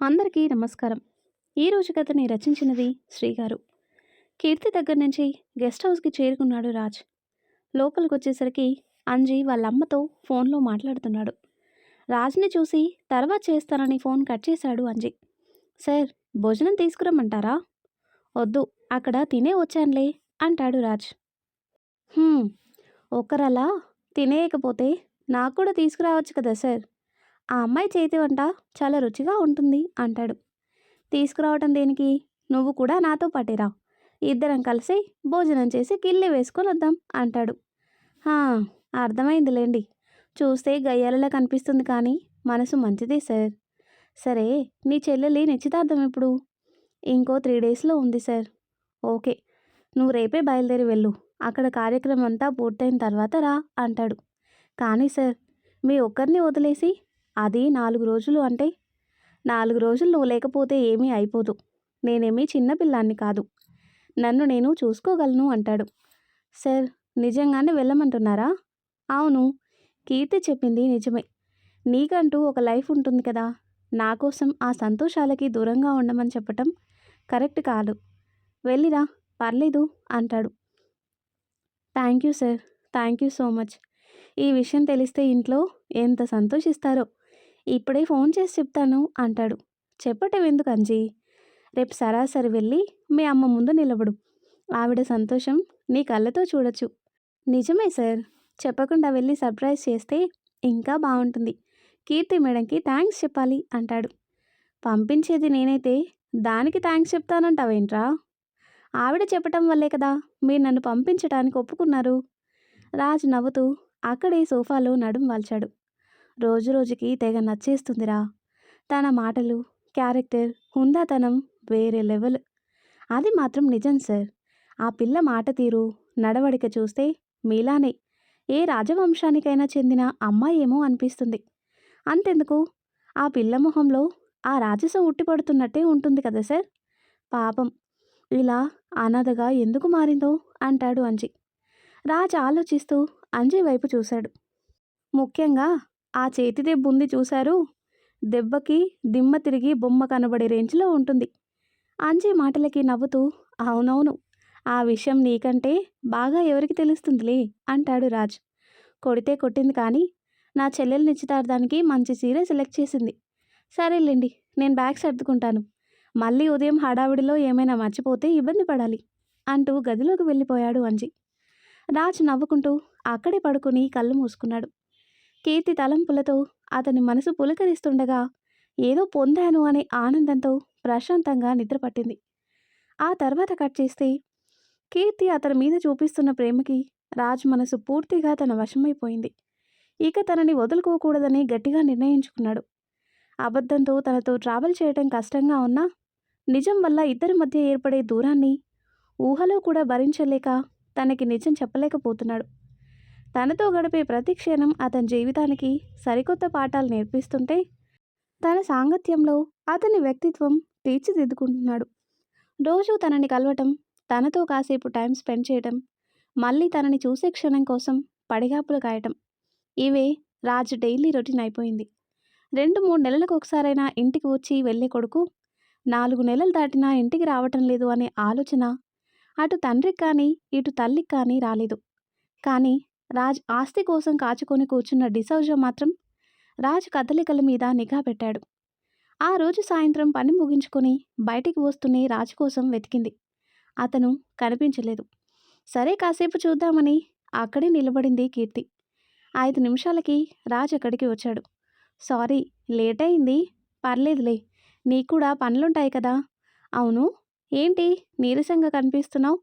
అందరికీ నమస్కారం. ఈరోజు కథని రచించినది శ్రీగారు. కీర్తి దగ్గర నుంచి గెస్ట్ హౌస్కి చేరుకున్నాడు రాజ్. లోపలికొచ్చేసరికి అంజీ వాళ్ళ అమ్మతో ఫోన్లో మాట్లాడుతున్నాడు. రాజ్ని చూసి తర్వాత చేస్తానని ఫోన్ కట్ చేశాడు అంజీ. సార్, భోజనం తీసుకురమ్మంటారా? వద్దు, అక్కడ తినే వచ్చానులే అంటాడు రాజ్. "హ్మ్, ఒక్కరలా తినేయకపోతే నాకు కూడా తీసుకురావచ్చు కదా సార్. ఆ అమ్మాయి చేతి వంట చాలా రుచిగా ఉంటుంది" అంటాడు. "తీసుకురావటం దేనికి? నువ్వు కూడా నాతో పాటేరా. ఇద్దరం కలిసి భోజనం చేసి కిల్లి వేసుకొని వద్దాం" అంటాడు. "హా, అర్థమైందిలేండి. చూస్తే గయ్యాలలా కనిపిస్తుంది కానీ మనసు మంచిదే సార్. సరే, నీ చెల్లెలి నిశ్చితార్థం ఎప్పుడు?" "ఇంకో 3 డేస్లో ఉంది సార్." "ఓకే, నువ్వు రేపే బయలుదేరి వెళ్ళు. అక్కడ కార్యక్రమం అంతా పూర్తయిన తర్వాత రా" అంటాడు. "కానీ సార్, మీ ఒక్కరిని వదిలేసి అది 4 రోజులు అంటే 4 రోజులు నువ్వు లేకపోతే ఏమీ అయిపోదు. నేనేమీ చిన్నపిల్లాన్ని కాదు. నన్ను నేను చూసుకోగలను" అంటాడు. "సార్, నిజంగానే వెళ్ళమంటున్నారా?" "అవును, కీర్తి చెప్పింది నిజమే. నీకంటూ ఒక లైఫ్ ఉంటుంది కదా. నా కోసం ఆ సంతోషాలకి దూరంగా ఉండమని చెప్పటం కరెక్ట్ కాదు. వెళ్ళిరా, పర్లేదు" అంటాడు. "Thank you sir, thank you so much. ఈ విషయం తెలిస్తే ఇంట్లో ఎంత సంతోషిస్తారో. ఇప్పుడే ఫోన్ చేసి చెప్తాను" అంటాడు. "చెప్పటం ఎందుకు అంజీ? రేపు సరాసరి వెళ్ళి మీ అమ్మ ముందు నిలబడు. ఆవిడ సంతోషం నీ కళ్ళతో చూడొచ్చు." "నిజమే సార్, చెప్పకుండా వెళ్ళి సర్ప్రైజ్ చేస్తే ఇంకా బాగుంటుంది. కీర్తి మేడంకి థ్యాంక్స్ చెప్పాలి" అంటాడు. "పంపించేది నేనైతే దానికి థ్యాంక్స్ చెప్తానంటావేంట్రా? ఆవిడ చెప్పటం వల్లే కదా మీరు నన్ను పంపించటానికి ఒప్పుకున్నారు." రాజ్ నవ్వుతూ అక్కడే సోఫాలో నడుం వాల్చాడు. "రోజు రోజుకి తెగ నచ్చేస్తుందిరా. తన మాటలు, క్యారెక్టర్, హుందాతనం వేరే లెవెల్. అది మాత్రం నిజం సార్. ఆ పిల్ల మాట తీరు, నడవడిక చూస్తే మీలానే ఏ రాజవంశానికైనా చెందిన అమ్మాయేమో అనిపిస్తుంది. అంతెందుకు, ఆ పిల్ల మొహంలో ఆ రాజసం ఉట్టిపడుతున్నట్టే ఉంటుంది కదా సార్. పాపం ఇలా అనాథగా ఎందుకు మారిందో" అంటాడు అంజీ. రాజ్ ఆలోచిస్తూ అంజీ వైపు చూశాడు. "ముఖ్యంగా ఆ చేతి దెబ్బ ఉంది చూశారు. దెబ్బకి దిమ్మ తిరిగి బొమ్మ కనబడే రేంజ్లో ఉంటుంది." అంజీ మాటలకి నవ్వుతూ "అవునవును, ఆ విషయం నీకంటే బాగా ఎవరికి తెలుస్తుందిలే" అంటాడు రాజ్. "కొడితే కొట్టింది కానీ నా చెల్లెలు నిశ్చితార్థానికి మంచి చీర సెలెక్ట్ చేసింది. సరేలేండి, నేను బ్యాగ్ సర్దుకుంటాను. మళ్ళీ ఉదయం హడావిడిలో ఏమైనా మర్చిపోతే ఇబ్బంది పడాలి" అంటూ గదిలోకి వెళ్ళిపోయాడు అంజీ. రాజ్ నవ్వుకుంటూ అక్కడే పడుకుని కళ్ళు మూసుకున్నాడు. కీర్తి తలంపులతో అతని మనసు పులకరిస్తుండగా ఏదో పొందాను అనే ఆనందంతో ప్రశాంతంగా నిద్రపట్టింది. ఆ తర్వాత కట్ చేస్తే కీర్తి అతని మీద చూపిస్తున్న ప్రేమకి రాజ్ మనసు పూర్తిగా తన వశమైపోయింది. ఇక తనని వదులుకోకూడదని గట్టిగా నిర్ణయించుకున్నాడు. అబద్ధంతో తనతో ట్రావెల్ చేయటం కష్టంగా ఉన్నా నిజం వల్ల ఇద్దరి మధ్య ఏర్పడే దూరాన్ని ఊహలో కూడా భరించలేక తనకి నిజం చెప్పలేకపోతున్నాడు. తనతో గడిపే ప్రతి క్షణం అతని జీవితానికి సరికొత్త పాఠాలు నేర్పిస్తుంటే తన సాంగత్యంలో అతని వ్యక్తిత్వం తీర్చిదిద్దుకుంటున్నాడు. రోజు తనని కలవటం, తనతో కాసేపు టైం స్పెండ్ చేయటం, మళ్ళీ తనని చూసే క్షణం కోసం పడిగాపులు కాయటం, ఇవే రాజ్ డైలీ రొటీన్ అయిపోయింది. 2-3 నెలలకు ఒకసారైనా ఇంటికి వచ్చి వెళ్ళే కొడుకు 4 నెలలు దాటినా ఇంటికి రావటం లేదు అనే ఆలోచన అటు తండ్రికి కానీ ఇటు తల్లికి కానీ రాలేదు. కానీ రాజ్ ఆస్తి కోసం కాచుకొని కూర్చున్న డిసౌజా మాత్రం రాజ్ కదలికల మీద నిఘా పెట్టాడు. ఆ రోజు సాయంత్రం పని ముగించుకొని బయటికి వస్తూనే రాజ్ కోసం వెతికింది. అతను కనిపించలేదు. సరే, కాసేపు చూద్దామని అక్కడే నిలబడింది కీర్తి. 5 నిమిషాలకి రాజ్ అక్కడికి వచ్చాడు. "సారీ, లేట్ అయింది. పర్లేదులే, నీకు కూడా పనులుంటాయి కదా. అవును, ఏంటి నీరసంగా కనిపిస్తున్నావు?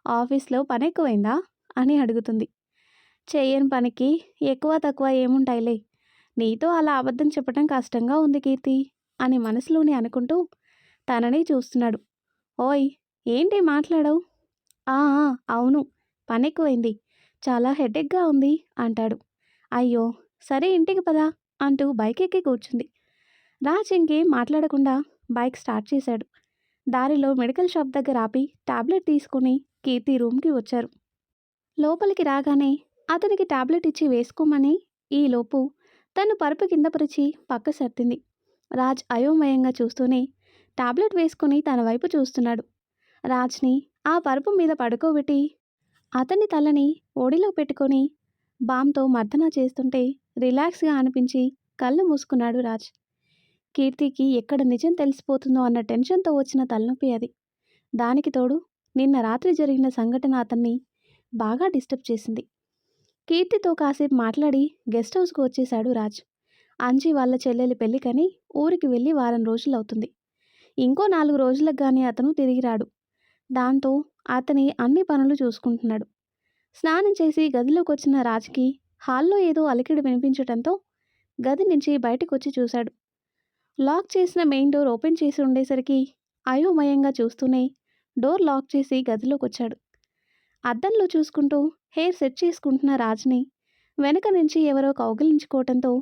ఆఫీస్లో పని ఎక్కువైందా?" అని అడుగుతుంది. "చెయ్యని పనికి ఎక్కువ తక్కువ ఏముంటాయిలే. నీతో అలా అబద్ధం చెప్పడం కష్టంగా ఉంది కీర్తి" అని మనసులోనే అనుకుంటూ తననే చూస్తున్నాడు. "ఓయ్, ఏంటి మాట్లాడవు?" "ఆ ఆ, అవును, పని ఎక్కువైంది. చాలా హెడేక్గా ఉంది" అంటాడు. "అయ్యో, సరే ఇంటికి పదా" అంటూ బైక్ ఎక్కి కూర్చుంది. రాజ్ ఇంకేం మాట్లాడకుండా బైక్ స్టార్ట్ చేశాడు. దారిలో మెడికల్ షాప్ దగ్గర ఆపి టాబ్లెట్ తీసుకుని కీర్తి రూమ్కి వచ్చారు. లోపలికి రాగానే అతనికి టాబ్లెట్ ఇచ్చి వేసుకోమని ఈలోపు తను పరుపు కింద పరిచి పక్క సర్దింది. రాజ్ అయోమయంగా చూస్తూనే టాబ్లెట్ వేసుకుని తన వైపు చూస్తున్నాడు. రాజ్ని ఆ పరుపు మీద పడుకోబెట్టి అతని తలని ఒడిలో పెట్టుకొని బామ్తో మర్దన చేస్తుంటే రిలాక్స్గా అనిపించి కళ్ళు మూసుకున్నాడు రాజ్. కీర్తికి ఎక్కడ నిజం తెలిసిపోతుందో అన్న టెన్షన్తో వచ్చిన తలనొప్పి అది. దానికి తోడు నిన్న రాత్రి జరిగిన సంఘటన అతన్ని బాగా డిస్టర్బ్ చేసింది. కీర్తితో కాసేపు మాట్లాడి గెస్ట్ హౌస్కు వచ్చేశాడు రాజ్. అంజీ వాళ్ళ చెల్లెలి పెళ్ళికని ఊరికి వెళ్ళి వారం రోజులవుతుంది. ఇంకో 4 రోజులకు గానీ అతను తిరిగి రాడు. దాంతో అతని అన్ని పనులు చూసుకుంటున్నాడు. స్నానం చేసి గదిలోకి వచ్చిన రాజ్కి హాల్లో ఏదో అలికిడి వినిపించటంతో గది నుంచి బయటకొచ్చి చూశాడు. లాక్ చేసిన మెయిన్ డోర్ ఓపెన్ చేసి ఉండేసరికి అయోమయంగా చూస్తూనే డోర్ లాక్ చేసి గదిలోకి వచ్చాడు. అద్దంలో చూసుకుంటూ హెయిర్ సెట్ చేసుకుంటున్న రాజ్ని వెనక నుంచి ఎవరో కౌగిలించుకోవటంతో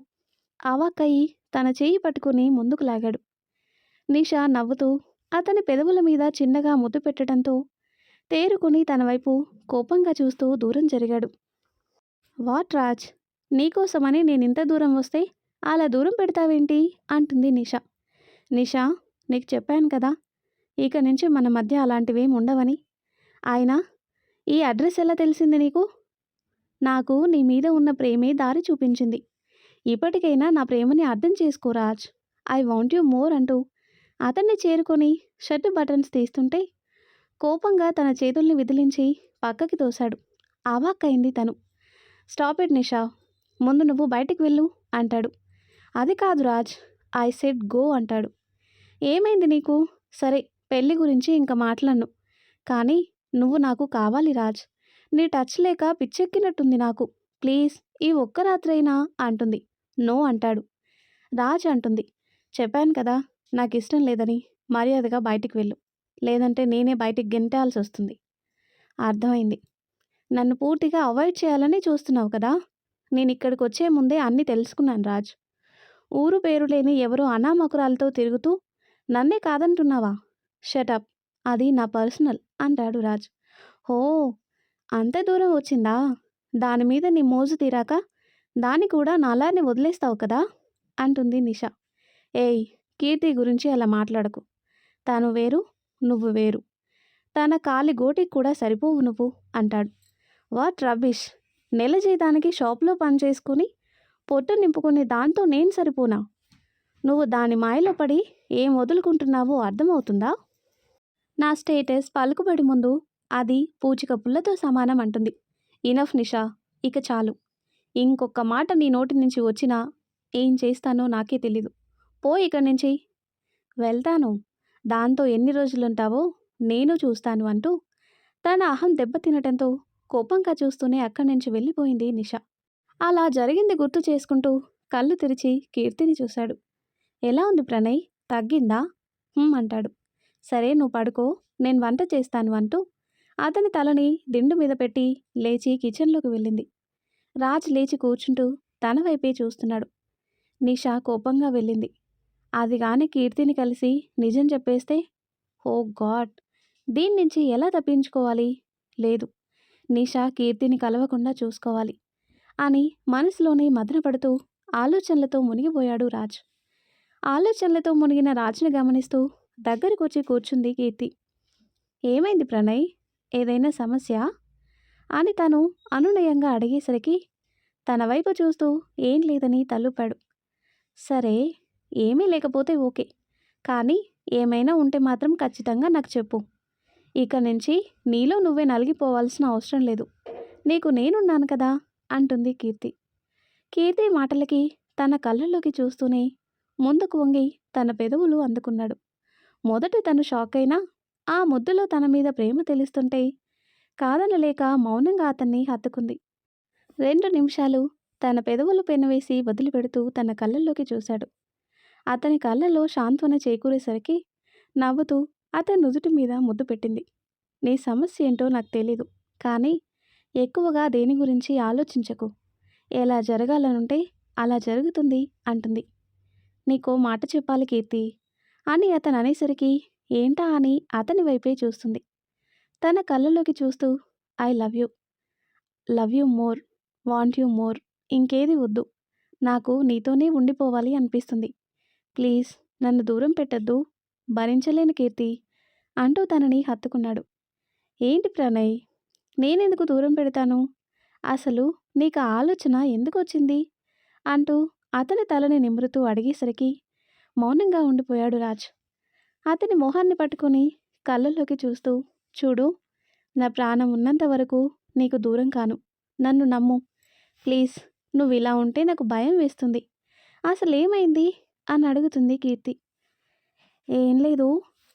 అవాక్కయి తన చేయి పట్టుకుని ముందుకు లాగాడు. నిషా నవ్వుతూ అతని పెదవుల మీద చిన్నగా ముద్దు పెట్టడంతో తేరుకుని తన వైపు కోపంగా చూస్తూ దూరం జరిగాడు. వాట్ రాజ్, నీకోసమని నేనింత దూరం వస్తే అలా దూరం పెడతావేంటి అంటుంది నిషా. నిషా, నీకు చెప్పాను కదా, ఇక నుంచి మన మధ్య అలాంటివేం ఉండవని. అయినా ఈ అడ్రస్ ఎలా తెలిసింది నీకు? నాకు నీ మీద ఉన్న ప్రేమే దారి చూపించింది. ఇప్పటికైనా నా ప్రేమని అర్థం చేసుకో Raj. I want you more అంటూ అతన్ని చేరుకొని షర్టు బటన్స్ తీస్తుంటే కోపంగా తన చేతుల్ని విదిలించి పక్కకి తోశాడు. అవాక్కైంది తను. స్టాప్ ఇట్ నిషా, ముందు నువ్వు బయటికి వెళ్ళు అంటాడు. అది కాదు రాజ్, ఐ సెడ్ గో అంటాడు. ఏమైంది నీకు? సరే, పెళ్లి గురించి ఇంకా మాట్లాడను, కానీ నువ్వు నాకు కావాలి రాజ్. నీ టచ్ లేక పిచ్చెక్కినట్టుంది నాకు. ప్లీజ్ ఈ ఒక్క రాత్రైనా అంటుంది. నో అంటాడు. రాజ్ అంటుంది, చెప్పాను కదా నాకు ఇష్టం లేదని, మర్యాదగా బయటికి వెళ్ళు, లేదంటే నేనే బయటికి గెంటాల్సి వస్తుంది. అర్థమైంది. నన్ను పూర్తిగా అవాయిడ్ చేయాలని చూస్తున్నావు కదా. నేను ఇక్కడికి వచ్చే ముందే అన్నీ తెలుసుకున్నాను రాజ్. ఊరు పేరు లేని ఎవరో అనామకురాలతో తిరుగుతూ నన్నే కాదంటున్నావా? షటప్, అది నా పర్సనల్ అంటాడు రాజ్. హో, అంత దూరం వచ్చిందా? దాని మీద నీ మోజు తీరాక దాన్ని కూడా నాలానే వదిలేస్తావు కదా అంటుంది నిషా. ఏయ్, కీర్తి గురించి అలా మాట్లాడకు. తాను వేరు, నువ్వు వేరు. తన కాలి గోటికి కూడా సరిపోవు నువ్వు అంటాడు. వాట్ రబిష్, నెల జీతానికి షాప్లో పని చేసుకుని పొట్టు నింపుకునే దాంతో నేను సరిపోనా? నువ్వు దాని మాయలో పడి ఏం వదులుకుంటున్నావో అర్థమవుతుందా? నా స్టేటస్ పలుకుబడి ముందు అది పూచిక పుల్లతో సమానం అంటుంది. ఇనఫ్ నిషా, ఇక చాలు. ఇంకొక మాట నీ నోటి నుంచి వచ్చినా ఏం చేస్తానో నాకే తెలీదు. పో ఇక్కడి నుంచి. వెళ్తాను, దాంతో ఎన్ని రోజులుంటావో నేను చూస్తాను అంటూ తన అహం దెబ్బతినటంతో కోపంగా చూస్తూనే అక్కడి నుంచి వెళ్ళిపోయింది నిషా. అలా జరిగింది గుర్తు చేసుకుంటూ కళ్ళు తెరిచి కీర్తిని చూశాడు. ఎలా ఉంది ప్రణయ్, తగ్గిందా? అంటాడు. సరే నువ్వు పడుకో, నేను వంట చేస్తాను అంటూ అతని తలని దిండు మీద పెట్టి లేచి కిచెన్లోకి వెళ్ళింది. రాజ్ లేచి కూర్చుంటూ తన వైపే చూస్తున్నాడు. నిషా కోపంగా వెళ్ళింది. అది గాని కీర్తిని కలిసి నిజం చెప్పేస్తే, ఓ గాడ్, దీని నుంచి ఎలా తప్పించుకోవాలి? లేదు, నిషా కీర్తిని కలవకుండా చూసుకోవాలి అని మనసులోనే మదనపడుతూ ఆలోచనలతో మునిగిపోయాడు రాజ్. ఆలోచనలతో మునిగిన రాజ్ని గమనిస్తూ దగ్గరికొచ్చి కూర్చుంది కీర్తి. ఏమైంది ప్రణయ్, ఏదైనా సమస్య అని తను అనునయంగా అడిగేసరికి తన వైపు చూస్తూ ఏం లేదని తలూపాడు. సరే, ఏమీ లేకపోతే ఓకే, కానీ ఏమైనా ఉంటే మాత్రం ఖచ్చితంగా నాకు చెప్పు. ఇక నుంచి నీలో నువ్వే నలిగిపోవాల్సిన అవసరం లేదు, నీకు నేనున్నాను కదా అంటుంది కీర్తి. కీర్తి మాటలకి తన కళ్ళల్లోకి చూస్తూనే ముందుకు వంగి తన పెదవులు అందుకున్నాడు. మొదట తను షాక్ అయినా ఆ ముద్దులో తన మీద ప్రేమ తెలుస్తుంటే కాదనలేక మౌనంగా అతన్ని హత్తుకుంది. 2 నిమిషాలు తన పెదవులు పెనవేసి వదిలిపెడుతూ తన కళ్ళల్లోకి చూశాడు. అతని కళ్ళలో శాంత్వన చేకూరేసరికి నవ్వుతూ అతని నుదుటి మీద ముద్దు పెట్టింది. నీ సమస్య ఏంటో నాకు తెలీదు, కానీ ఎక్కువగా దేని గురించి ఆలోచించకు. ఎలా జరగాలనుంటే అలా జరుగుతుంది అంటుంది. నీకో మాట చెప్పాలి కీర్తి అని అతను అనేసరికి ఏంటా అని అతని వైపే చూస్తుంది. తన కళ్ళలోకి చూస్తూ I love you, love you more, want you more, ఇంకేది వద్దు, నాకు నీతోనే ఉండిపోవాలి అనిపిస్తుంది. ప్లీజ్ నన్ను దూరం పెట్టొద్దు. భరించలేను కీర్తి అంటూ తనని హత్తుకున్నాడు. ఏంటి ప్రణయ్? నేనెందుకు దూరం పెడతాను? అసలు నీకు ఆ ఆలోచన ఎందుకొచ్చింది? అంటూ అతని తలని నిమురుతూ అడిగేసరికి మౌనంగా ఉండిపోయాడు రాజ్. అతని మొహాన్ని పట్టుకొని కళ్ళల్లోకి చూస్తూ, చూడు, నా ప్రాణం ఉన్నంత వరకు నీకు దూరం కాను. నన్ను నమ్ము. ప్లీజ్ నువ్విలా ఉంటే నాకు భయం వేస్తుంది. అసలేమైంది అని అడుగుతుంది కీర్తి. ఏం లేదు,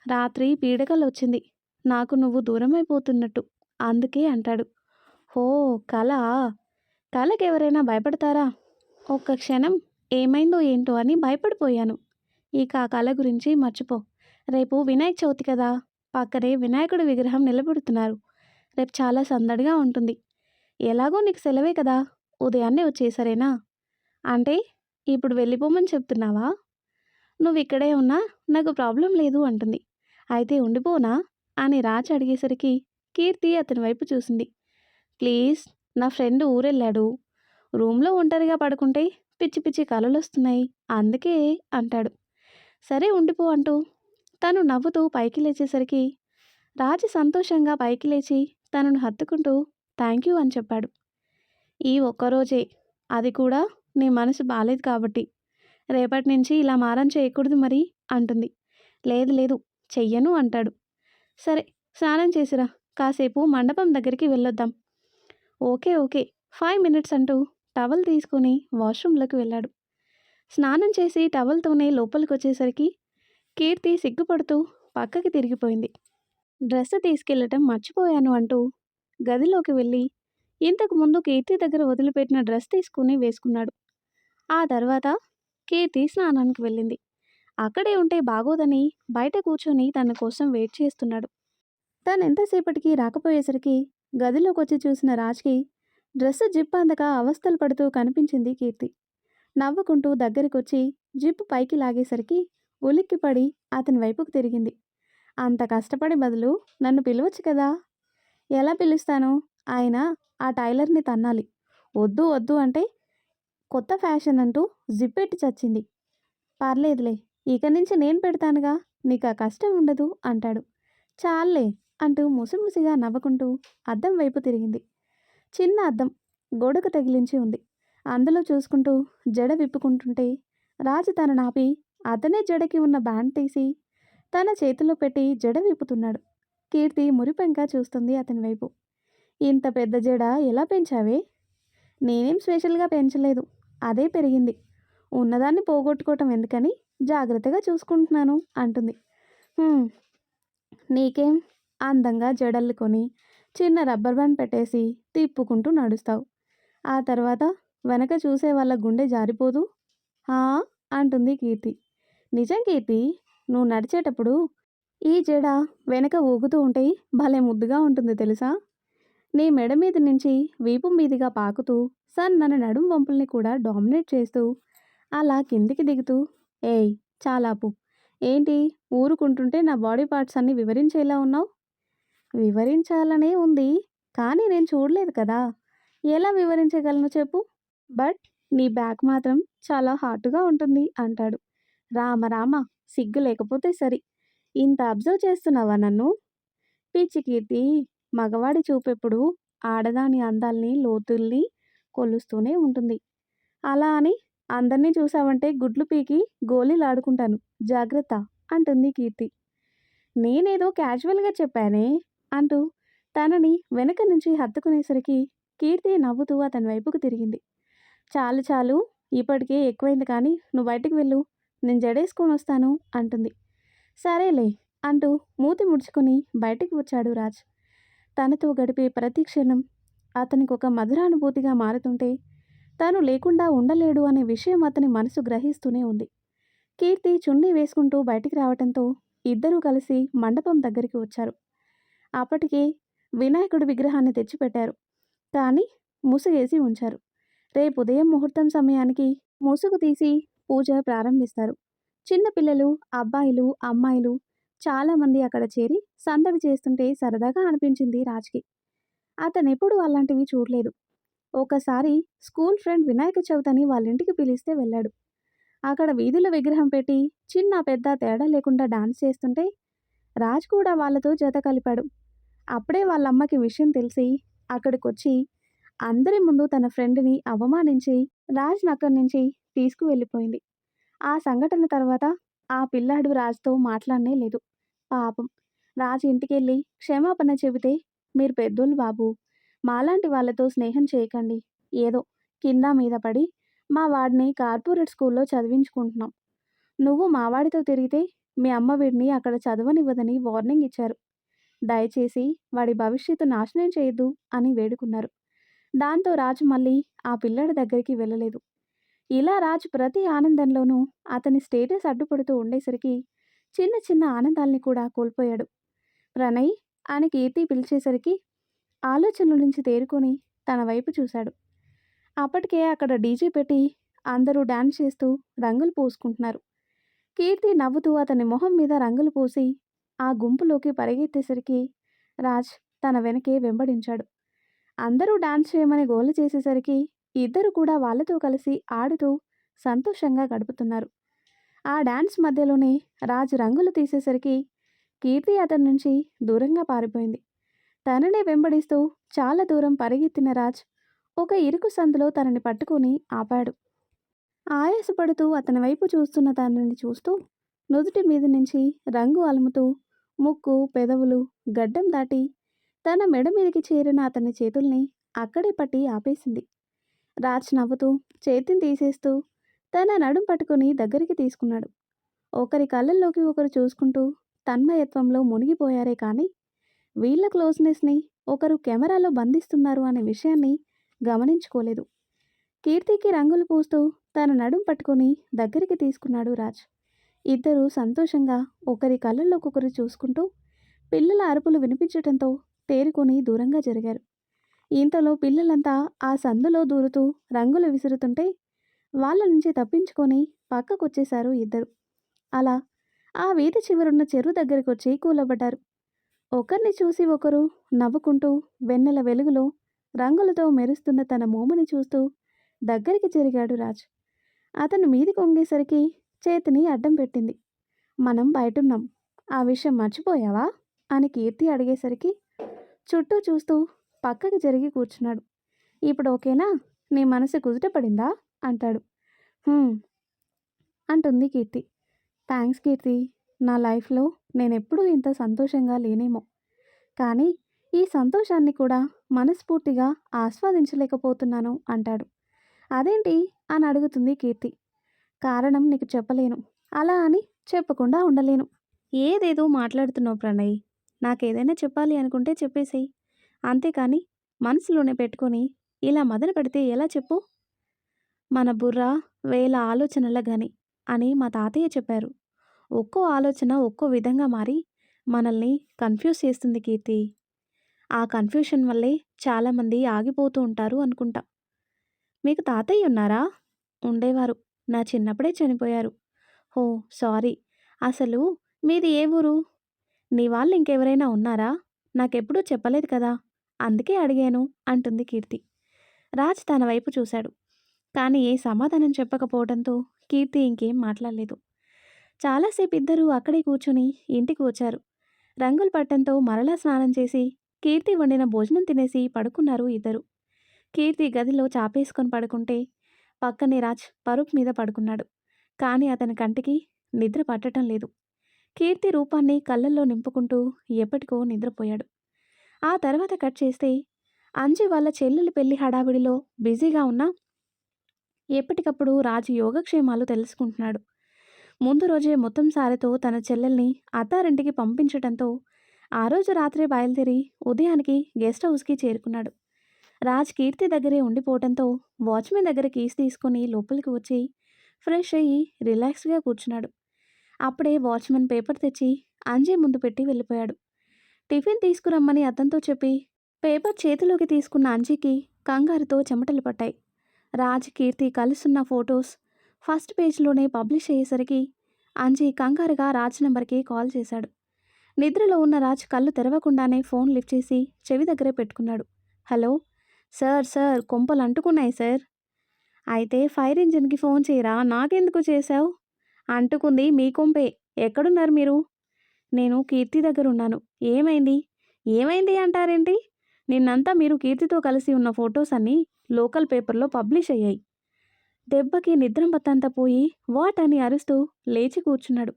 రాత్రి పీడకలొచ్చింది. నాకు నువ్వు దూరమైపోతున్నట్టు. అందుకే అంటాడు. హో, కలా? కలకెవరైనా భయపడతారా? ఒక్క క్షణం ఏమైందో ఏంటో అని భయపడిపోయాను. ఇక ఆ కళ గురించి మర్చిపో. రేపు వినాయక చవితి కదా, పక్కనే వినాయకుడి విగ్రహం నిలబెడుతున్నారు. రేపు చాలా సందడిగా ఉంటుంది. ఎలాగో నీకు సెలవే కదా, ఉదయాన్నే వచ్చేసరేనా? అంటే ఇప్పుడు వెళ్ళిపోమని చెప్తున్నావా? నువ్వు ఇక్కడే ఉన్నా నాకు ప్రాబ్లం లేదు అంటుంది. అయితే ఉండిపోనా అని రాజ్ అడిగేసరికి కీర్తి అతని వైపు చూసింది. ప్లీజ్, నా ఫ్రెండ్ ఊరెళ్ళాడు. రూమ్లో ఒంటరిగా పడుకుంటే పిచ్చి పిచ్చి కలలు వస్తున్నాయి, అందుకే అంటాడు. సరే ఉండిపో అంటూ తను నవ్వుతూ పైకి లేచేసరికి రాజు సంతోషంగా పైకి లేచి తనను హత్తుకుంటూ థ్యాంక్ యూ అని చెప్పాడు. ఈ ఒక్కరోజే, అది కూడా నీ మనసు బాలేదు కాబట్టి. రేపటి నుంచి ఇలా మారం చేయకూడదు మరి అంటుంది. లేదు లేదు, చెయ్యను అంటాడు. సరే, స్నానం చేసిరా, కాసేపు మండపం దగ్గరికి వెళ్ళొద్దాం. ఓకే ఓకే, 5 మినిట్స్ అంటూ టవల్ తీసుకుని వాష్రూమ్లోకి వెళ్ళాడు. స్నానం చేసి టవల్తోనే లోపలికి వచ్చేసరికి కీర్తి సిగ్గుపడుతూ పక్కకి తిరిగిపోయింది. డ్రెస్ తీసుకెళ్ళటం మర్చిపోయాను అంటూ గదిలోకి వెళ్ళి ఇంతకు ముందు కీర్తి దగ్గర వదిలిపెట్టిన డ్రెస్ తీసుకుని వేసుకున్నాడు. ఆ తర్వాత కీర్తి స్నానానికి వెళ్ళింది. అక్కడే ఉంటే బాగోదని బయట కూర్చొని తన కోసం వెయిట్ చేస్తున్నాడు. తను ఎంతసేపటికి రాకపోయేసరికి గదిలోకి వచ్చి చూసిన రాజ్కి డ్రెస్సు జిప్ అందక అవస్థలు పడుతూ కనిపించింది కీర్తి. నవ్వుకుంటూ దగ్గరికొచ్చి జిప్పు పైకి లాగేసరికి ఉలిక్కిపడి అతని వైపుకు తిరిగింది. అంత కష్టపడి బదులు నన్ను పిలవచ్చు కదా? ఎలా పిలుస్తాను? ఆయన ఆ టైలర్ని తన్నాలి. వద్దు వద్దు అంటే కొత్త ఫ్యాషన్ అంటూ జిప్పెట్టి చచ్చింది. పర్లేదులే, ఇక నుంచి నేను పెడతానుగా, నీకు ఆ కష్టం ఉండదు అంటాడు. చాలే అంటూ ముసిముసిగా నవ్వుకుంటూ అద్దం వైపు తిరిగింది. చిన్న అద్దం గోడకు తగిలించి ఉంది. అందులో చూసుకుంటూ జడ విప్పుకుంటుంటే రాజు తననాపి అతనే జడకి ఉన్న బ్యాండ్ తీసి తన చేతిలో పెట్టి జడ విప్పుతున్నాడు. కీర్తి మురిపెంగా చూస్తుంది అతని వైపు. ఇంత పెద్ద జడ ఎలా పెంచావే? నేనేం స్పెషల్గా పెంచలేదు, అదే పెరిగింది. ఉన్నదాన్ని పోగొట్టుకోవటం ఎందుకని జాగ్రత్తగా చూసుకుంటున్నాను అంటుంది. "హ్మ్, నీకేం అందంగా జడల్లుకొని చిన్న రబ్బర్ బ్యాండ్ పెట్టేసి తిప్పుకుంటూ నడుస్తావు. ఆ తర్వాత వెనక చూసే వాళ్ళ గుండె జారిపోదు హా అంటుంది కీర్తి. నిజం కీర్తి, నువ్వు నడిచేటప్పుడు ఈ జడ వెనక ఊగుతూ ఉంటే భలే ముద్దుగా ఉంటుంది తెలుసా? నీ మెడ మీద నుంచి వీపు మీదిగా పాకుతూ సన్నని నడుం వంపుల్ని కూడా డామినేట్ చేస్తూ అలా కిందికి దిగుతూ ఏయ్ చాలాపు, ఏంటి ఊరుకుంటుంటే నా బాడీ పార్ట్స్ అన్నీ వివరించేలా ఉన్నావు? వివరించాలనే ఉంది, కానీ నేను చూడలేదు కదా, ఎలా వివరించగలను చెప్పు? బట్ నీ బ్యాక్ మాత్రం చాలా హాటుగా ఉంటుంది అంటాడు. రామ రామ, సిగ్గు లేకపోతే సరి. ఇంత అబ్జర్వ్ చేస్తున్నావా నన్ను? పిచ్చి కీర్తి, మగవాడి చూపెప్పుడు ఆడదాని అందాల్ని లోతుల్ని కొలుస్తూనే ఉంటుంది. అలా అని అందరినీ చూసావంటే గుడ్లు పీకి గోళీలాడుకుంటాను, జాగ్రత్త అంటుంది కీర్తి. నేనేదో క్యాజువల్గా చెప్పానే అంటూ తనని వెనక నుంచి హత్తుకునేసరికి కీర్తి నవ్వుతూ అతని వైపుకు తిరిగింది. చాలు చాలు, ఇప్పటికే ఎక్కువైంది, కానీ నువ్వు బయటికి వెళ్ళు, నేను జడేసుకొని వస్తాను అంటుంది. సరేలే అంటూ మూతి ముడుచుకొని బయటికి వచ్చాడు రాజ్. తనతో గడిపే ప్రతి క్షణం అతనికి ఒక మధురానుభూతిగా మారుతుంటే తాను లేకుండా ఉండలేడు అనే విషయం అతని మనసు గ్రహిస్తూనే ఉంది. కీర్తి చున్నీ వేసుకుంటూ బయటికి రావటంతో ఇద్దరూ కలిసి మండపం దగ్గరికి వచ్చారు. అప్పటికే వినాయకుడి విగ్రహాన్ని తెచ్చిపెట్టారు, కానీ ముసుగేసి ఉంచారు. రేపు ఉదయం ముహూర్తం సమయానికి ముసుగు తీసి పూజ ప్రారంభిస్తారు. చిన్నపిల్లలు, అబ్బాయిలు, అమ్మాయిలు చాలామంది అక్కడ చేరి సందడి చేస్తుంటే సరదాగా అనిపించింది రాజ్కి. అతనెప్పుడు అలాంటివి చూడలేదు. ఒకసారి స్కూల్ ఫ్రెండ్ వినాయక చవితి అని వాళ్ళ ఇంటికి పిలిస్తే వెళ్ళాడు. అక్కడ వీధిలో విగ్రహం పెట్టి చిన్న పెద్ద తేడా లేకుండా డాన్స్ చేస్తుంటే రాజ్ కూడా వాళ్ళతో జత కలిపాడు. అప్పుడే వాళ్ళమ్మకి విషయం తెలిసి అక్కడికొచ్చి అందరి ముందు తన ఫ్రెండ్‌ని అవమానించి రాజ్‌ని అక్కడి నుంచి తీసుకువెళ్ళిపోయింది. ఆ సంఘటన తర్వాత ఆ పిల్లాడు రాజుతో మాట్లాడనే లేదు. పాపం. రాజు ఇంటికెళ్ళి క్షమాపణ చెబితే, "మీరు పెద్దోళ్ళు బాబు. మాలాంటి వాళ్ళతో స్నేహం చేయకండి. ఏదో కింద మీద పడి మా వాడిని కార్పొరేట్ స్కూల్‌లో చదివించుకుంటున్నాం. నువ్వు మా వాడితో తిరిగితే మీ అమ్మ వీడిని అక్కడ చదవనివ్వదని వార్నింగ్ ఇచ్చారు. దయచేసి వాడి భవిష్యత్తు నాశనం చేయొద్దు" అని వేడుకున్నారు. దాంతో రాజు మళ్ళీ ఆ పిల్లాడి దగ్గరికి వెళ్ళలేదు. ఇలా రాజు ప్రతి ఆనందంలోనూ అతని స్టేటస్ అడ్డుపడుతూ ఉండేసరికి చిన్న చిన్న ఆనందాల్ని కూడా కోల్పోయాడు. ప్రణయ్ అని కీర్తి పిలిచేసరికి ఆలోచనల నుంచి తేరుకొని తన వైపు చూశాడు. అప్పటికే అక్కడ డీజే పెట్టి అందరూ డాన్స్ చేస్తూ రంగులు పూసుకుంటున్నారు. కీర్తి నవ్వుతూ అతని మొహం మీద రంగులు పూసి ఆ గుంపులోకి పరిగెత్తేసరికి రాజ్ తన వెనకే వెంబడించాడు. అందరూ డాన్స్ చేయమని గోల చేసేసరికి ఇద్దరు కూడా వాళ్ళతో కలిసి ఆడుతూ సంతోషంగా గడుపుతున్నారు. ఆ డాన్స్ మధ్యలోనే రాజు రంగులు తీసేసరికి కీర్తి అతని నుంచి దూరంగా పారిపోయింది. తననే వెంబడిస్తూ చాలా దూరం పరిగెత్తిన రాజ్ ఒక ఇరుకు సందులో తనని పట్టుకుని ఆపాడు. ఆయాసపడుతూ అతని వైపు చూస్తున్న తనని చూస్తూ నుదుటి మీద నుంచి రంగు అలుముతూ ముక్కు పెదవులు గడ్డం దాటి తన మెడ మీదకి చేరిన అతని చేతుల్ని అక్కడే పట్టి ఆపేసింది. రాజ్ నవ్వుతూ చేతిని తీసేస్తూ తన నడుం పట్టుకుని దగ్గరికి తీసుకున్నాడు. ఒకరి కళ్ళల్లోకి ఒకరు చూసుకుంటూ తన్మయత్వంలో మునిగిపోయారే కానీ వీళ్ళ క్లోజ్నెస్ని ఒకరు కెమెరాలో బంధిస్తున్నారు అనే విషయాన్ని గమనించుకోలేదు. కీర్తికి రంగులు పూస్తూ తన నడుం పట్టుకుని దగ్గరికి తీసుకున్నాడు రాజ్. ఇద్దరూ సంతోషంగా ఒకరి కళ్ళల్లోకొకరు చూసుకుంటూ పిల్లల అరుపులు వినిపించటంతో తేరుకొని దూరంగా జరిగారు. ఇంతలో పిల్లలంతా ఆ సందులో దూరుతూ రంగులు విసురుతుంటే వాళ్ళ నుంచి తప్పించుకొని పక్కకొచ్చేశారు ఇద్దరు. అలా ఆ వీధి చివరున్న చెరువు దగ్గరికి వచ్చి కూలబడ్డారు. ఒకరిని చూసి ఒకరు నవ్వుకుంటూ వెన్నెల వెలుగులో రంగులతో మెరుస్తున్న తన మోముని చూస్తూ దగ్గరికి జరిగాడు రాజ్. అతను మీదికి వంగేసరికి చేతిని అడ్డం పెట్టింది. "మనం బయటున్నాం. ఆ విషయం మర్చిపోయావా?" అని కీర్తి అడిగేసరికి చుట్టూ చూస్తూ పక్కకి జరిగి కూర్చున్నాడు. "ఇప్పుడు ఓకేనా? నీ మనసు కుదుటపడిందా?" అంటాడు. "హ్మ్" అంటుంది కీర్తి. "థ్యాంక్స్ కీర్తి. నా లైఫ్లో నేనెప్పుడూ ఇంత సంతోషంగా లేనేమో. కానీ ఈ సంతోషాన్ని కూడా మనస్ఫూర్తిగా ఆస్వాదించలేకపోతున్నాను" అంటాడు. "అదేంటి?" అని అడుగుతుంది కీర్తి. "కారణం నీకు చెప్పలేను. అలా అని చెప్పకుండా ఉండలేను." "ఏదేదో మాట్లాడుతున్నావు ప్రణయ్. నాకేదైనా చెప్పాలి అనుకుంటే చెప్పేసేయ్. అంతేకాని మనసులోనే పెట్టుకొని ఇలా మదన పెడితే ఎలా చెప్పు?" "మన బుర్ర వేల ఆలోచనల గని అని మా తాతయ్య చెప్పారు. ఒక్కో ఆలోచన ఒక్కో విధంగా మారి మనల్ని కన్ఫ్యూజ్ చేస్తుంది కీర్తి. ఆ కన్ఫ్యూషన్ వల్లే చాలామంది ఆగిపోతూ ఉంటారు అనుకుంటా." "మీకు తాతయ్య ఉన్నారా?" "ఉండేవారు. నా చిన్నప్పుడే చనిపోయారు." "ఓ సారీ. అసలు మీది ఏ ఊరు? నీ వాళ్ళు ఇంకెవరైనా ఉన్నారా? నాకెప్పుడూ చెప్పలేదు కదా, అందుకే అడిగాను" అంటుంది కీర్తి. రాజ్ తన వైపు చూశాడు. కానీ ఏ సమాధానం చెప్పకపోవడంతో కీర్తి ఇంకేం మాట్లాడలేదు. చాలాసేపు ఇద్దరూ అక్కడే కూర్చుని ఇంటికి వచ్చారు. రంగులు పట్టంతో మరలా స్నానం చేసి కీర్తి వండిన భోజనం తినేసి పడుకున్నారు ఇద్దరు. కీర్తి గదిలో చాపేసుకొని పడుకుంటే పక్కనే రాజ్ పరుపు మీద పడుకున్నాడు. కానీ అతని కంటికి నిద్ర పట్టడం లేదు. కీర్తి రూపాన్ని కళ్ళల్లో నింపుకుంటూ ఎప్పటికో నిద్రపోయాడు. ఆ తర్వాత కట్ చేస్తే అంజి వాళ్ళ చెల్లెలి పెళ్లి హడావిడిలో బిజీగా ఉన్న ఎప్పటికప్పుడు రాజు యోగక్షేమాలు తెలుసుకుంటున్నాడు. ముందు రోజే మొత్తం సారితో తన చెల్లెల్ని అత్తారింటికి పంపించడంతో ఆ రోజు రాత్రే బయలుదేరి ఉదయానికి గెస్ట్ హౌస్కి చేరుకున్నాడు. రాజ్ కీర్తి దగ్గరే ఉండిపోవడంతో వాచ్మెన్ దగ్గర కీస్ తీసుకుని లోపలికి వచ్చి ఫ్రెష్ అయ్యి రిలాక్స్గా కూర్చున్నాడు. అప్పుడే వాచ్మెన్ పేపర్ తెచ్చి అంజీ ముందు పెట్టి వెళ్ళిపోయాడు. టిఫిన్ తీసుకురమ్మని అతనితో చెప్పి పేపర్ చేతిలోకి తీసుకున్న అంజీకి కంగారుతో చెమటలు పట్టాయి. రాజ్ కీర్తి కలుసున్న ఫొటోస్ ఫస్ట్ పేజ్లోనే పబ్లిష్ అయ్యేసరికి అంజీ కంగారుగా రాజ్ నెంబర్కి కాల్ చేశాడు. నిద్రలో ఉన్న రాజ్ కళ్ళు తెరవకుండానే ఫోన్ లిఫ్ట్ చేసి చెవి దగ్గరే పెట్టుకున్నాడు. "హలో సార్, సార్ కొంపలు అంటుకున్నాయి సార్." అయితే ఫైర్ ఇంజిన్‌కి ఫోన్ చేయరా? నాకెందుకు చేశావు? అంటుకుంది మీ కొంపే. ఎక్కడున్నారు మీరు? నేను కీర్తి దగ్గరున్నాను. ఏమైంది? ఏమైంది అంటారేంటి? నిన్నంతా మీరు కీర్తితో కలిసి ఉన్న ఫోటోస్ అన్నీ లోకల్ పేపర్‌లో పబ్లిష్ అయ్యాయి. దెబ్బకి నిద్రంబత్తంతా పోయి వాట్ అని అరుస్తూ లేచి కూర్చున్నాడు.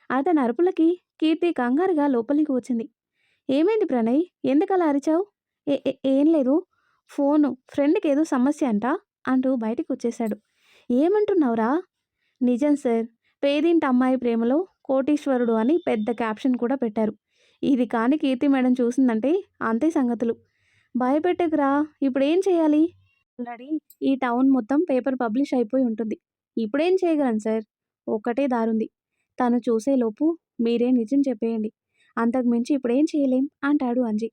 అతని అరుపులకి కీర్తి కంగారుగా లోపలికి వచ్చింది. ఏమైంది ప్రణయ్? ఎందుకలా అరిచావు? ఏం లేదు. ఫోను ఫ్రెండ్‌కేదో సమస్య అంట అంటూ బయటికొచ్చేశాడు. ఏమంటున్నావురా? నిజం సార్. పేదింటి అమ్మాయి ప్రేమలో కోటీశ్వరుడు అని పెద్ద క్యాప్షన్ కూడా పెట్టారు. ఇది కాని కీర్తి మేడం చూసిందంటే అంతే సంగతులు. భయపెట్టకురా. ఇప్పుడేం చేయాలి? ఆల్రెడీ ఈ టౌన్ మొత్తం పేపర్ పబ్లిష్ అయిపోయి ఉంటుంది. ఇప్పుడేం చేయగలను సార్? ఒక్కటే దారుంది. తను చూసేలోపు మీరే నిజం చెప్పేయండి. అంతకు మించి ఇప్పుడేం చేయలేం అంటాడు అంజి.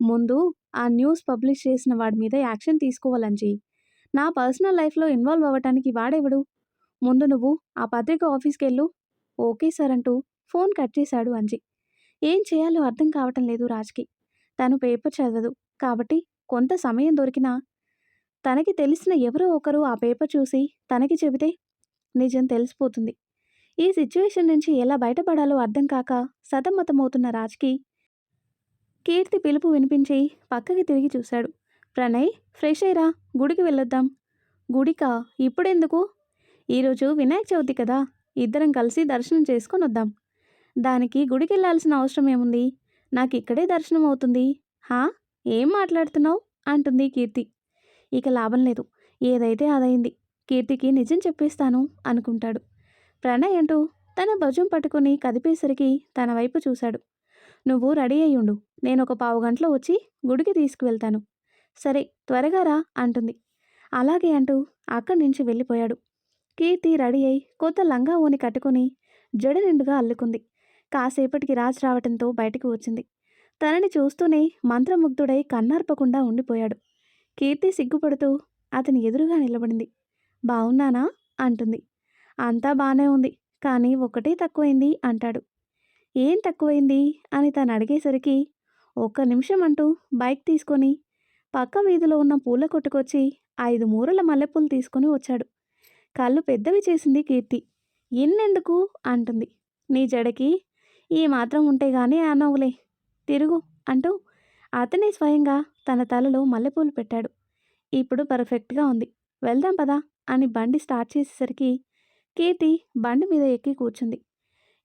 ముందు ఆ న్యూస్ పబ్లిష్ చేసిన వాడి మీద యాక్షన్ తీసుకోవాలంజీ. నా పర్సనల్ లైఫ్‌లో ఇన్వాల్వ్ అవ్వటానికి వాడెవడు? ముందు నువ్వు ఆ పత్రిక ఆఫీస్‌కెళ్ళు. ఓకే సార్ అంటూ ఫోన్ కట్ చేశాడు అంజి. ఏం చేయాలో అర్థం కావటం లేదు రాజ్‌కి. తను పేపర్ చదవదు. కాబట్టి కొంత సమయం దొరికినా తనకి తెలిసిన ఎవరో ఒకరు ఆ పేపర్ చూసి తనకి చెబితే నిజం తెలిసిపోతుంది. ఈ సిట్యుయేషన్ నుంచి ఎలా బయటపడాలో అర్థం కాక సతమతమవుతున్న రాజ్‌కి కీర్తి పిలుపు వినిపించి పక్కకి తిరిగి చూశాడు. ప్రణయ్, ఫ్రెష్ అయ్యిరా. గుడికి వెళ్ళొద్దాం. గుడికా? ఇప్పుడెందుకు? ఈరోజు వినాయక చవితి కదా! ఇద్దరం కలిసి దర్శనం చేసుకొనొద్దాం. దానికి గుడికెళ్ళాల్సిన అవసరం ఏముంది? నాకిక్కడే దర్శనం అవుతుంది. హా? ఏం మాట్లాడుతున్నావు? అంటుంది కీర్తి. ఇక లాభం లేదు. ఏదైతే అదయింది. కీర్తికి నిజం చెప్పేస్తాను అనుకుంటాడు. ప్రణయ్ అంటూ తన భుజం పట్టుకుని కదిపేసరికి తన వైపు చూశాడు. నువ్వు రెడీ అయ్యుండు. నేనొక పావుగంటలో వచ్చి గుడికి తీసుకువెళ్తాను. సరే త్వరగా రా అంటుంది. అలాగే అంటూ అక్కడి నుంచి వెళ్ళిపోయాడు. కీర్తి రెడీ అయి కొత్త లంగా ఓని కట్టుకుని జడ నిండుగా అల్లుకుంది. కాసేపటికి రాజ్ రావటంతో బయటికి వచ్చింది. తనని చూస్తూనే మంత్రముగ్ధుడై కన్నార్పకుండా ఉండిపోయాడు. కీర్తి సిగ్గుపడుతూ అతని ఎదురుగా నిలబడింది. బావున్నానా? అంటుంది. అంతా బానే ఉంది. కానీ ఒకటే తక్కువైంది అంటాడు. ఏం తక్కువైంది అని తను అడిగేసరికి ఒక్క నిమిషం అంటూ బైక్ తీసుకొని పక్క వీధిలో ఉన్న పూల కొట్టుకొచ్చి 5 మూరల మల్లెపూలు తీసుకొని వచ్చాడు. కళ్ళు పెద్దవి చేసింది కీర్తి. ఇన్నెందుకు అంటుంది. నీ జడకి ఈ మాత్రం ఉంటే గానీ అనవులే. తిరుగు అంటూ అతనే స్వయంగా తన తలలో మల్లెపూలు పెట్టాడు. ఇప్పుడు పర్ఫెక్ట్గా ఉంది. వెళ్దాం పదా అని బండి స్టార్ట్ చేసేసరికి కీర్తి బండి మీద ఎక్కి కూర్చుంది.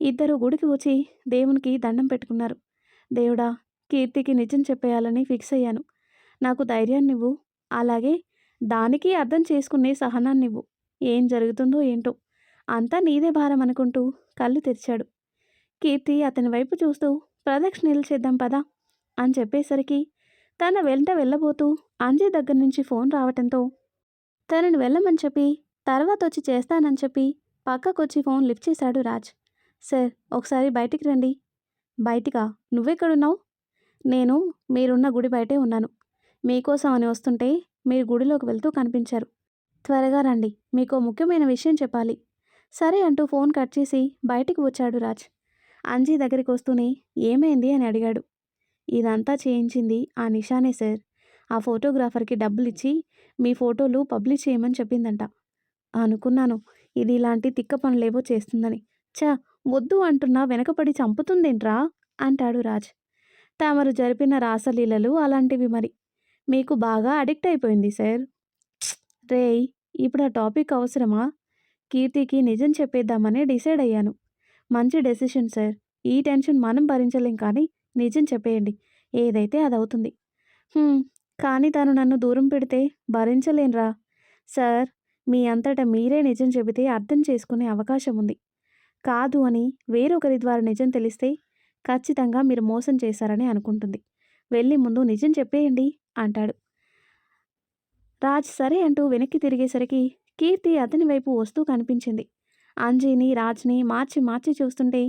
ఇద్దరు గుడికి వచ్చి దేవునికి దండం పెట్టుకున్నారు. దేవుడా, కీర్తికి నిజం చెప్పేయాలని ఫిక్స్ అయ్యాను. నాకు ధైర్యాన్నివ్వు. అలాగే దానికి అర్థం చేసుకునే సహనాన్నివ్వు. ఏం జరుగుతుందో ఏంటో అంతా నీదే భారం అనుకుంటూ కళ్ళు తెరిచాడు. కీర్తి అతని వైపు చూస్తూ ప్రదక్షిణలు చేద్దాం పదా అని చెప్పేసరికి తన వెంట వెళ్ళబోతూ అంజీ దగ్గర నుంచి ఫోన్ రావటంతో తనని వెళ్ళమని చెప్పి తర్వాత వచ్చి చేస్తానని చెప్పి పక్కకొచ్చి ఫోన్ లిఫ్ట్ చేశాడు రాజ్. సార్, ఒకసారి బయటికి రండి. బయటికా? నువ్వెక్కడున్నావు? నేను మీరున్న గుడి బయటే ఉన్నాను. మీకోసం అని వస్తుంటే మీరు గుడిలోకి వెళ్తూ కనిపించారు. త్వరగా రండి. మీకో ముఖ్యమైన విషయం చెప్పాలి. సరే అంటూ ఫోన్ కట్ చేసి బయటికి వచ్చాడు రాజ్. అంజీ దగ్గరికి వస్తూనే ఏమైంది అని అడిగాడు. ఇదంతా చేయించింది ఆ నిషానే సార్. ఆ ఫోటోగ్రాఫర్కి డబ్బులిచ్చి మీ ఫోటోలు పబ్లిష్ చేయమని చెప్పిందంట. అనుకున్నాను ఇది ఇలాంటి తిక్క పనులేవో చేస్తుందని. ఛ! వద్దు అంటున్నా వెనకపడి చంపుతుందేంట్రా అంటాడు రాజ్. తమరు జరిపిన రాసలీలలు అలాంటివి మరి. మీకు బాగా అడిక్ట్ అయిపోయింది సార్. రేయ్, ఇప్పుడు ఆ టాపిక్ అవసరమా? కీర్తికి నిజం చెప్పేద్దామని డిసైడ్ అయ్యాను. మంచి డెసిషన్ సార్. ఈ టెన్షన్ మనం భరించలేం కానీ నిజం చెప్పేయండి. ఏదైతే అదవుతుంది. "హ్మ్, కానీ తను నన్ను దూరం పెడితే భరించలేనురా. సార్, మీ అంతట మీరే నిజం చెబితే అర్థం చేసుకునే అవకాశం ఉంది. కాదు అని వేరొకరి ద్వారా నిజం తెలిస్తే ఖచ్చితంగా మీరు మోసం చేశారని అనుకుంటుంది. వెళ్ళి ముందు నిజం చెప్పేయండి" అంటాడు. రాజ్ సరే అంటూ వెనక్కి తిరిగేసరికి కీర్తి అతని వైపు వస్తూ కనిపించింది. అంజీని, రాజ్ని మార్చి మార్చి చూస్తుంటే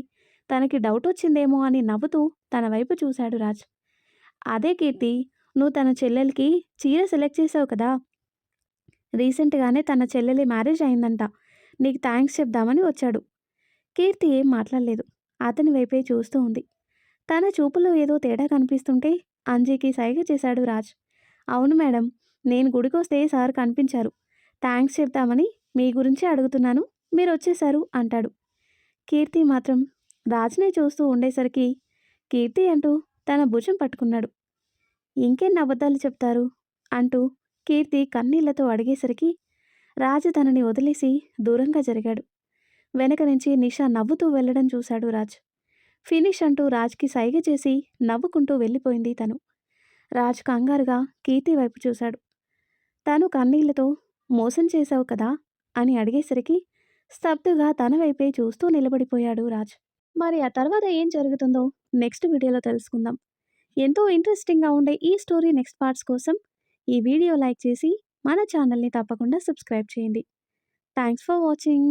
తనకి డౌట్ వచ్చిందేమో అని నవ్వుతూ తన వైపు చూశాడు రాజ్. అదే కీర్తి, నువ్వు తన చెల్లెలకి చీర సెలెక్ట్ చేసావు కదా! రీసెంట్‌గానే తన చెల్లెలి మ్యారేజ్ అయిందంట. నీకు థ్యాంక్స్ చెప్దామని వచ్చాడు. కీర్తి ఏం మాట్లాడలేదు. అతని వైపే చూస్తూ ఉంది. తన చూపులో ఏదో తేడా కనిపిస్తుంటే అంజీకి సైగ చేశాడు రాజ్. అవును మేడం, నేను గుడికొస్తే సార్ కనిపించారు. థ్యాంక్స్ చెప్దామని మీ గురించే అడుగుతున్నాను. మీరొచ్చేశారు అంటాడు. కీర్తి మాత్రం రాజ్‌నే చూస్తూ ఉండేసరికి కీర్తి అంటూ తన భుజం పట్టుకున్నాడు. ఇంకెన్ని అబద్ధాలు చెప్తారు? అంటూ కీర్తి కన్నీళ్లతో అడిగేసరికి రాజు తనని వదిలేసి దూరంగా జరిగాడు. వెనక నుంచి నిషా నవ్వుతూ వెళ్ళడం చూశాడు రాజ్. ఫినిష్ అంటూ రాజ్‌కి సైగ చేసి నవ్వుకుంటూ వెళ్ళిపోయింది తను. రాజ్ కంగారుగా కీర్తి వైపు చూశాడు. తను కన్నీళ్లతో మోసం చేశావు కదా అని అడిగేసరికి స్తబ్దుగా తన వైపే చూస్తూ నిలబడిపోయాడు రాజ్. మరి ఆ తర్వాత ఏం జరుగుతుందో నెక్స్ట్ వీడియోలో తెలుసుకుందాం. ఎంతో ఇంట్రెస్టింగ్గా ఉండే ఈ స్టోరీ నెక్స్ట్ పార్ట్స్ కోసం ఈ వీడియో లైక్ చేసి మన ఛానల్ని తప్పకుండా సబ్స్క్రైబ్ చేయండి. Thanks for watching.